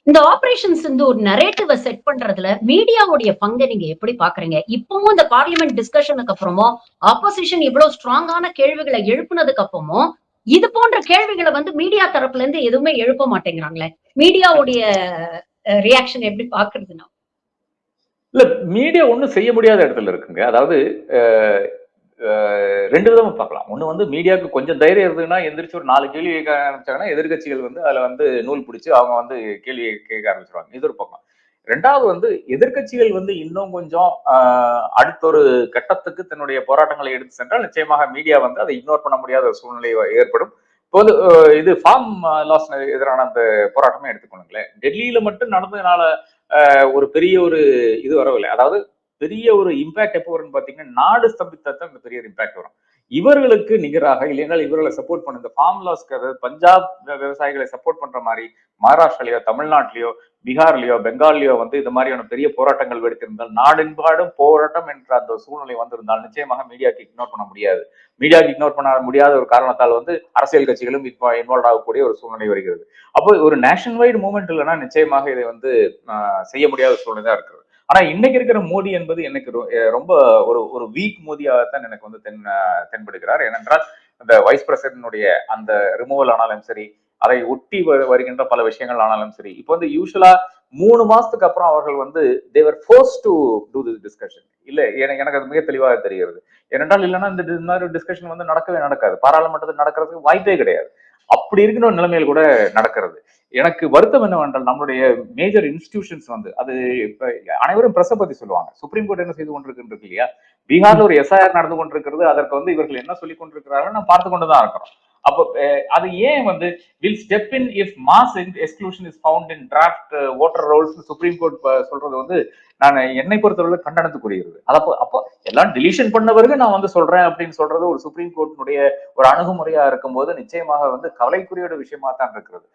இந்த operation Sindoor நரேட்டிவ set பண்றதுல மீடியாவுடைய பங்க நீங்க எப்படி பாக்குறீங்க? இப்பவும் இந்த பார்லிமென்ட் டிஸ்கஷனுக்கு அப்புறமும், ஆப்போசிஷன் இவ்வளவு ஸ்ட்ராங்கான கேள்விகள எழுப்புனதுக்கு அப்புறமும், இது போன்ற கேள்விகள வந்து மீடியா தரப்புல இருந்து எதுவுமே எழுப்ப மாட்டேங்கிறாங்களே! மீடியாவுடைய ரியாக்ஷன் எப்படி பாக்குறதுன்னா? இல்ல மீடியா ஒண்ணும் செய்ய முடியாத இடத்துல இருக்குங்க. அதாவது அ அ 2 விதமா பார்க்கலாம். ஒண்ணு வந்து மீடியாவுக்கு கொஞ்சம் தைரியம் இருந்ததுன்னா, எந்திரிச்சு ஒரு 4 கேள்வி கேட்க ஆரம்பிச்சாங்கன்னா, எதிர்க்கட்சிகள் வந்து அதுல வந்து நூல் பிடிச்சு அவங்க வந்து கேள்வி கேட்க ஆரம்பிச்சுருவாங்க. இது ஒரு பக்கம். 2வது வந்து எதிர்க்கட்சிகள் வந்து இன்னும் கொஞ்சம் அடுத்த ஒரு கட்டத்துக்கு தன்னுடைய போராட்டங்களை எடுத்து சென்றால், நிச்சயமாக மீடியா வந்து அதை இக்னோர் பண்ண முடியாத ஒரு சூழ்நிலை ஏற்படும். இப்போது இது ஃபார்ம் லாஸ் எதிரான அந்த போராட்டமே எடுத்துக்கொள்ளுங்களேன். டெல்லியில மட்டும் நடந்ததுனால ஒரு பெரிய ஒரு இது வரவில்லை. அதாவது பெரிய ஒரு இம்பாக்ட் எப்போ வரும்னு பாத்தீங்கன்னா, நாடு ஸ்தம்பித்தா தான் இந்த பெரிய இம்பாக்ட் வரும். இவர்களுக்கு நிகராக இல்லைனால் இவர்களை சப்போர்ட் பண்ண இந்த ஃபார்ம் லாஸ்க்கு, அதாவது பஞ்சாப் விவசாயிகளை சப்போர்ட் பண்ற மாதிரி மகாராஷ்டிராலயோ, தமிழ்நாட்டிலயோ, பீகார்லயோ, பெங்கால்லயோ வந்து இந்த மாதிரியான பெரிய போராட்டங்கள் வெடித்திருந்தால், நாடென்பாடும் போராட்டம் என்ற அந்த சூழ்நிலை வந்திருந்தால் நிச்சயமாக மீடியாக்கு இக்னோர் பண்ண முடியாது. மீடியாக்கு இக்னோர் பண்ண முடியாத ஒரு காரணத்தால் வந்து அரசியல் கட்சிகளும் இப்போ இன்வால்வ் ஆகக்கூடிய ஒரு சூழ்நிலை வருகிறது. அப்போ ஒரு நேஷன் வைடு மூவ்மெண்ட் இல்லைன்னா நிச்சயமாக இதை வந்து செய்ய முடியாத சூழ்நிலை தான் இருக்கிறது. ஆனா இன்னைக்கு இருக்கிற மோடி என்பது எனக்கு ரொம்ப ஒரு ஒரு வீக் மோடியாகத்தான் எனக்கு வந்து தென்படுகிறார். ஏனென்றால் இந்த வைஸ் பிரசிடென்டுடைய அந்த ரிமூவல் ஆனாலும் சரி, அதை ஒட்டி வருகின்ற பல விஷயங்கள் ஆனாலும் சரி, இப்போ வந்து யூஸ்வலா 3 மாசத்துக்கு அப்புறம் அவர்கள் வந்து they were force to do this discussion. இல்ல எனக்கு அது மிக தெளிவாக தெரிகிறது. ஏனென்றால் இல்லைன்னா இந்த மாதிரி டிஸ்கஷன் வந்து நடக்கவே நடக்காது. பாராளுமன்றத்தில் நடக்கிறதுக்கு வாய்ப்பே கிடையாது. அப்படி இருக்கிற ஒரு நிலைமையில் கூட நடக்கிறது. எனக்கு வருத்தம் என்னவென்றால் நம்மளுடைய மேஜர் இன்ஸ்டிடியூஷன்ஸ் வந்து அது இப்ப அனைவரும் பிரஸ பத்தி சொல்லுவாங்க. சுப்ரீம் கோர்ட் என்ன செய்து கொண்டிருக்கு இல்லையா? பீகார்ல ஒரு எஸ்ஐஆர் நடந்து கொண்டிருக்கிறது. அதற்கு வந்து இவர்கள் என்ன சொல்லிக் கொண்டிருக்கிறார்கள் நாம் பார்த்து கொண்டுதான் இருக்கிறோம். அப்போ அது ஏன் வந்து will step in if mass exclusion is found in draft voter rolls Supreme Court சொல்றது வந்து நான் என்னை பொறுத்தவரை கண்டனத்துக்குரியது. அப்போ எல்லாம் டிலீஷன் பண்ணவர்கள் நான் வந்து சொல்றேன் அப்படின்னு சொல்றது ஒரு சுப்ரீம் கோர்ட்டினுடைய ஒரு அணுகுமுறையா இருக்கும்போது நிச்சயமாக வந்து கவலைக்குரிய ஒரு விஷயமா தான் இருக்கிறது.